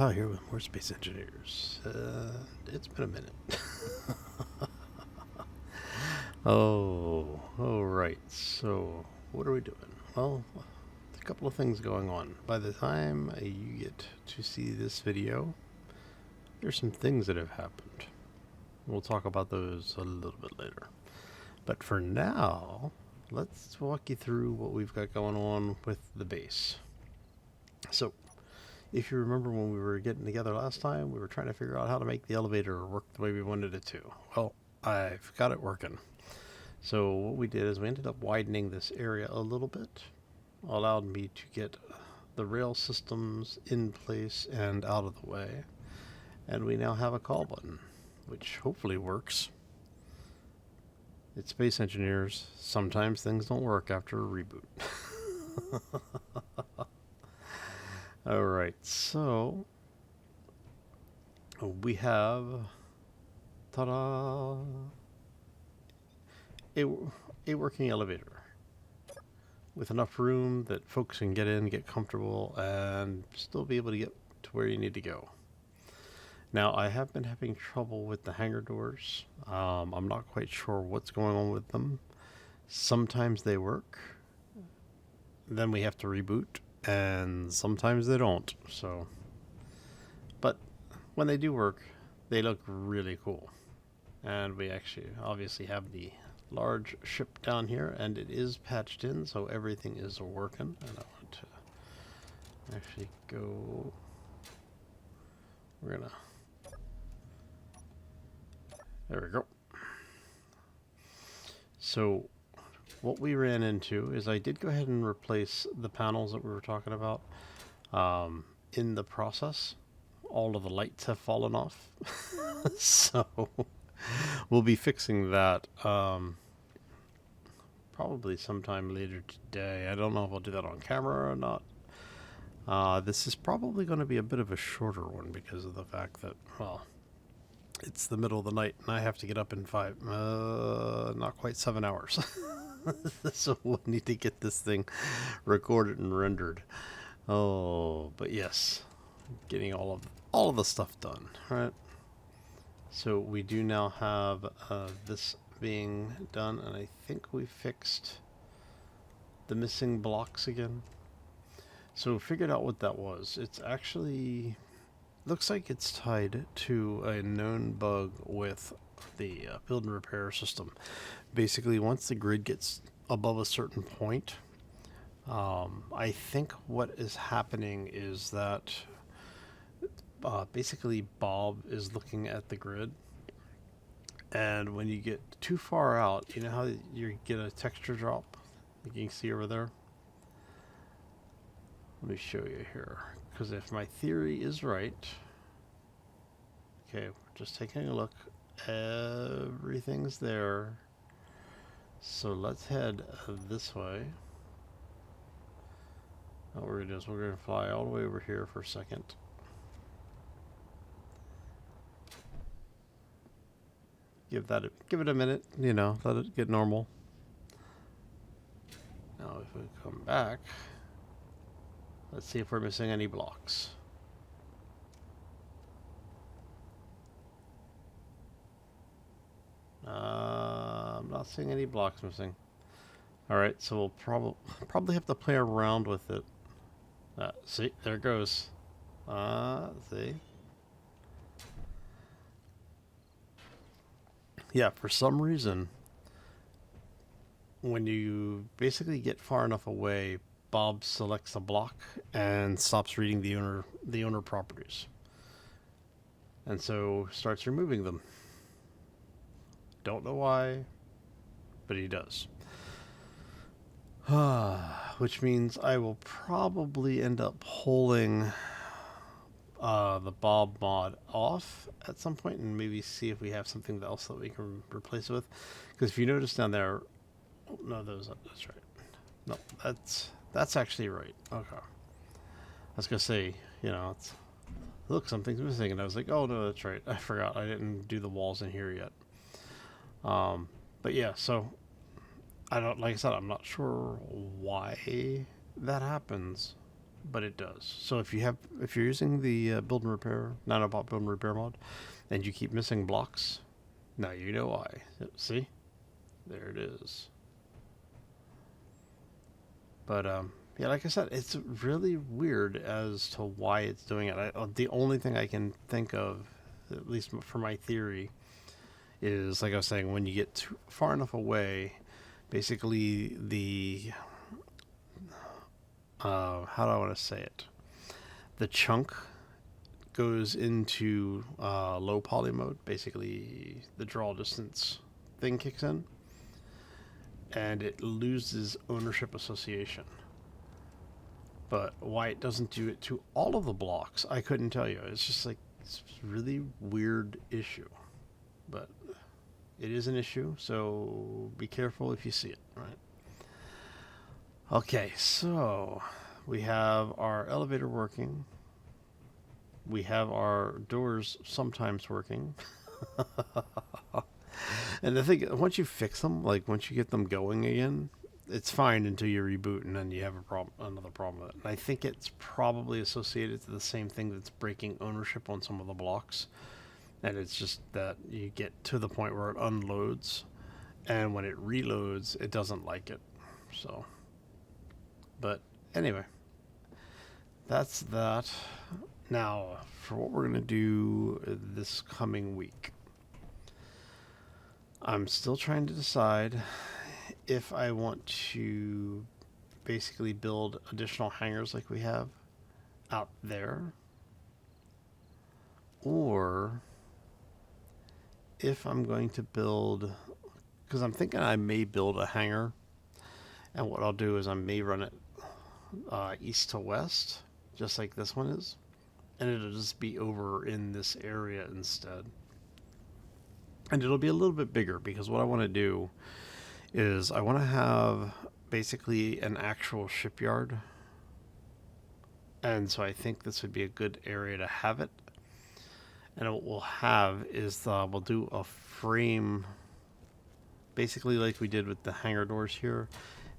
Here with more Space Engineers. It's been a minute. Alright. So, what are we doing? Well, a couple of things going on. By the time you get to see this video, there's some things that have happened. We'll talk about those a little bit later. But for now, let's walk you through what we've got going on with the base. So, if you remember when we were getting together last time, we were trying to figure out how to make the elevator work the way we wanted it to. Well, I've got it working. So what we did is we ended up widening this area a little bit, allowed me to get the rail systems in place and out of the way. And we now have a call button, which hopefully works. It's Space Engineers. Sometimes things don't work after a reboot. Alright, so we have, ta-da, a working elevator with enough room that folks can get in, get comfortable, and still be able to get to where you need to go. Now, I have been having trouble with the hangar doors. I'm not quite sure what's going on with them. Sometimes they work, then we have to reboot. And sometimes they don't, so. But when they do work, they look really cool. And we actually obviously have the large ship down here, and it is patched in, so everything is working. And I want to actually go. We're gonna. There we go. So, what we ran into is I did go ahead and replace the panels that we were talking about. In the process, all of the lights have fallen off. So we'll be fixing that probably sometime later today. I don't know if I'll do that on camera or not. This is probably going to be a bit of a shorter one because of the fact that, well, it's the middle of the night and I have to get up in not quite 7 hours. So we'll need to get this thing recorded and rendered. Oh, but yes, getting all of the stuff done, right? So we do now have this being done, and I think we fixed the missing blocks again. So figured out what that was. It's actually looks like it's tied to a known bug with the build and repair system. Basically, once the grid gets above a certain point, I think what is happening is that basically Bob is looking at the grid, and when you get too far out, you know how you get a texture drop? You can see over there. Let me show you here, because if my theory is right, okay, just taking a look, everything's there. So let's head this way. What we're going to do is we're going to fly all the way over here for a second. Give it a minute, you know, let it get normal. Now if we come back, let's see if we're missing any blocks. I'm not seeing any blocks missing. Alright, so we'll probably have to play around with it. See, there it goes. See? Yeah, for some reason, when you basically get far enough away, Bob selects a block and stops reading the owner properties. And so starts removing them. Don't know why, but he does. Which means I will probably end up pulling the Bob mod off at some point and maybe see if we have something else that we can replace it with. Because if you notice down there, oh, no, that's right. No, that's actually right. Okay. I was gonna say, you know, look, something's missing, and I was like, oh no, that's right. I forgot. I didn't do the walls in here yet. But yeah, so like I said, I'm not sure why that happens, but it does. So if you're using the build and repair, Nanobot Build and Repair mod, and you keep missing blocks, now you know why. See? There it is. But yeah, like I said, it's really weird as to why it's doing it. The only thing I can think of, at least for my theory, is like I was saying, when you get too far enough away, basically the how do I want to say it? The chunk goes into low poly mode. Basically, the draw distance thing kicks in, and it loses ownership association. But why it doesn't do it to all of the blocks, I couldn't tell you. It's just like, it's a really weird issue. But it is an issue, so be careful if you see it, right? Okay, so we have our elevator working. We have our doors sometimes working. And the thing, once you fix them, like once you get them going again, it's fine until you reboot, and then you have another problem with it. And I think it's probably associated to the same thing that's breaking ownership on some of the blocks. And it's just that you get to the point where it unloads, and when it reloads, it doesn't like it. So, but anyway, that's that. Now, for what we're going to do this coming week, I'm still trying to decide if I want to basically build additional hangars like we have out there, or if I'm going to build, because I'm thinking I may build a hangar, and what I'll do is I may run it east to west, just like this one is, and it'll just be over in this area instead. And it'll be a little bit bigger, because what I want to do is I want to have basically an actual shipyard. And so I think this would be a good area to have it. And what we'll have is we'll do a frame, basically like we did with the hangar doors here.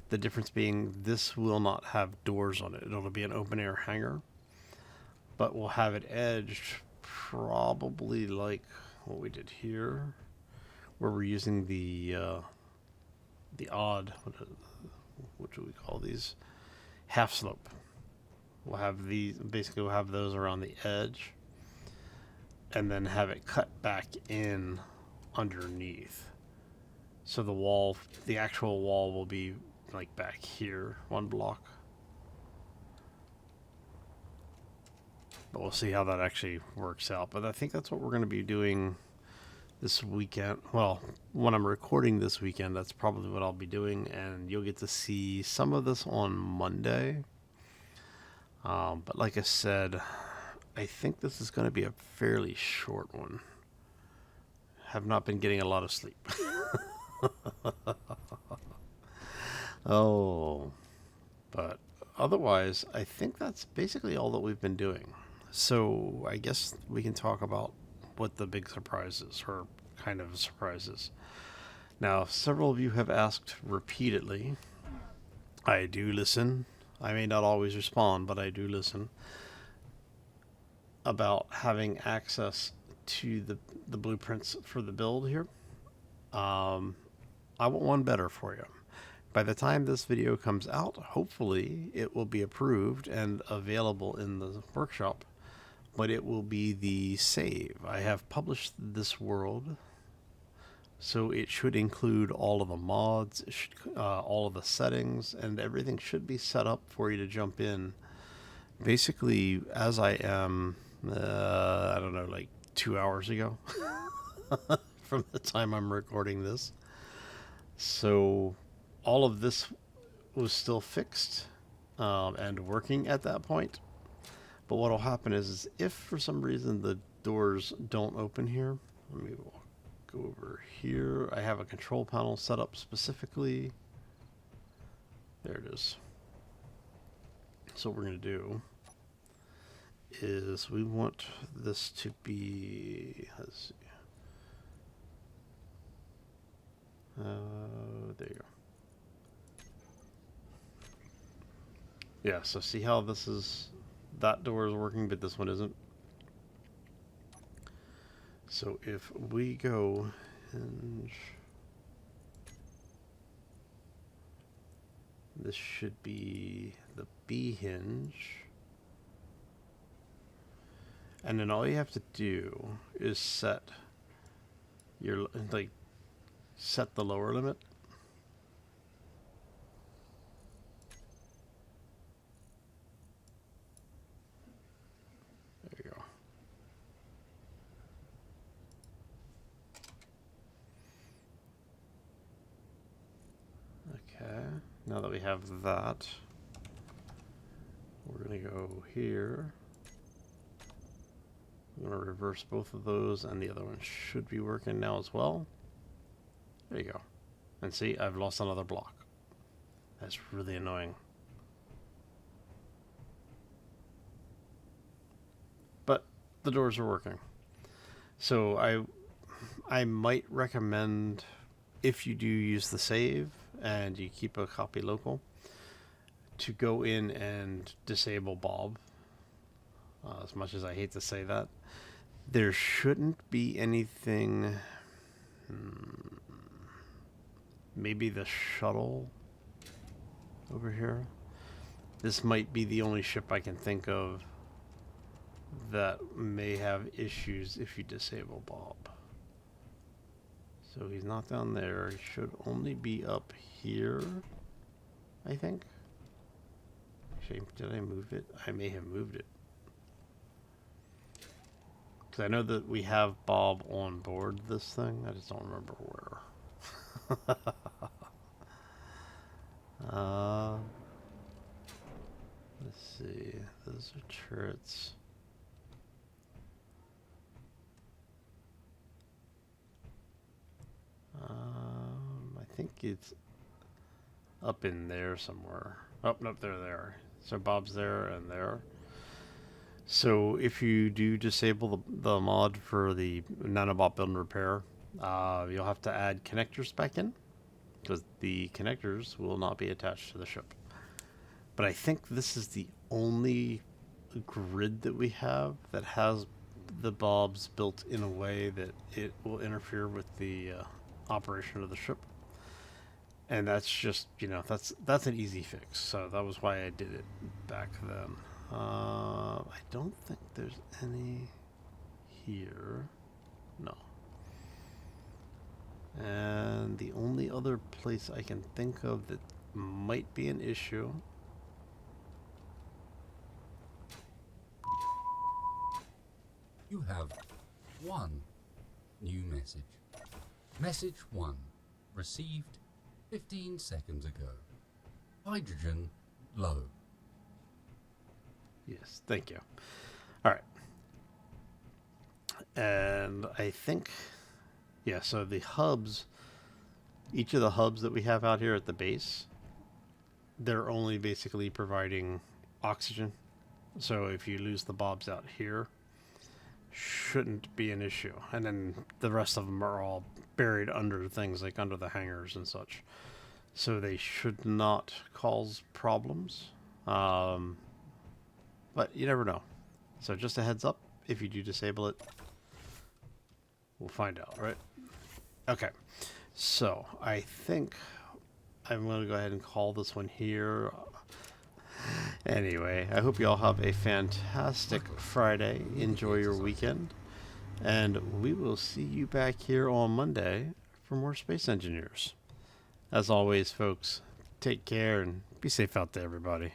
The difference being this will not have doors on it. It'll be an open air hangar. But we'll have it edged probably like what we did here, where we're using the odd, what do we call these? Half slope. We'll have these, basically we'll have those around the edge, and then have it cut back in underneath. So the wall, the actual wall will be like back here, one block. But we'll see how that actually works out. But I think that's what we're going to be doing this weekend. Well, when I'm recording this weekend, that's probably what I'll be doing. And you'll get to see some of this on Monday. But like I said, I think this is going to be a fairly short one. Have not been getting a lot of sleep. Oh, but otherwise, I think that's basically all that we've been doing. So I guess we can talk about what the big surprises, or kind of surprises. Now, several of you have asked repeatedly. I do listen. I may not always respond, but I do listen. About having access to the blueprints for the build here. I want one better for you. By the time this video comes out, hopefully it will be approved and available in the workshop, but it will be the save. I have published this world, so it should include all of the mods, all of the settings, and everything should be set up for you to jump in. Basically, as I am, I don't know, like 2 hours ago from the time I'm recording this. So all of this was still fixed and working at that point. But what will happen is if for some reason the doors don't open here, let me go over here. I have a control panel set up specifically. There it is. So what we're going to do is we want this to be, let's see. There you go. Yeah, so see how this is, that door is working, but this one isn't? So if we go hinge, this should be the B hinge. And then all you have to do is set your, like, set the lower limit. There you go. Okay, now that we have that, we're going to go here. I'm going to reverse both of those, and the other one should be working now as well. There you go. And see, I've lost another block. That's really annoying. But the doors are working. So I might recommend, if you do use the save and you keep a copy local, to go in and disable Bob. As much as I hate to say that, there shouldn't be anything. Maybe the shuttle over here. This might be the only ship I can think of that may have issues if you disable Bob. So he's not down there. He should only be up here, I think. Actually, did I move it? I may have moved it. Because I know that we have Bob on board this thing. I just don't remember where. Let's see. Those are turrets. I think it's up in there somewhere. Oh, nope, they're there. So Bob's there and there. So if you do disable the mod for the Nanobot Build and Repair, you'll have to add connectors back in, because the connectors will not be attached to the ship. But I think this is the only grid that we have that has the Bobs built in a way that it will interfere with the operation of the ship. And that's just, you know, that's an easy fix. So that was why I did it back then. I don't think there's any here. No. And the only other place I can think of that might be an issue. You have one new message. Message 1, received 15 seconds ago. Hydrogen low. Yes, thank you. All right. And I think, yeah, so the hubs, each of the hubs that we have out here at the base, they're only basically providing oxygen. So if you lose the Bobs out here, shouldn't be an issue. And then the rest of them are all buried under things like under the hangars and such. So they should not cause problems. But you never know. So just a heads up, if you do disable it, we'll find out, right? Okay. So I think I'm going to go ahead and call this one here. Anyway, I hope you all have a fantastic Friday. Enjoy your weekend. And we will see you back here on Monday for more Space Engineers. As always, folks, take care and be safe out there, everybody.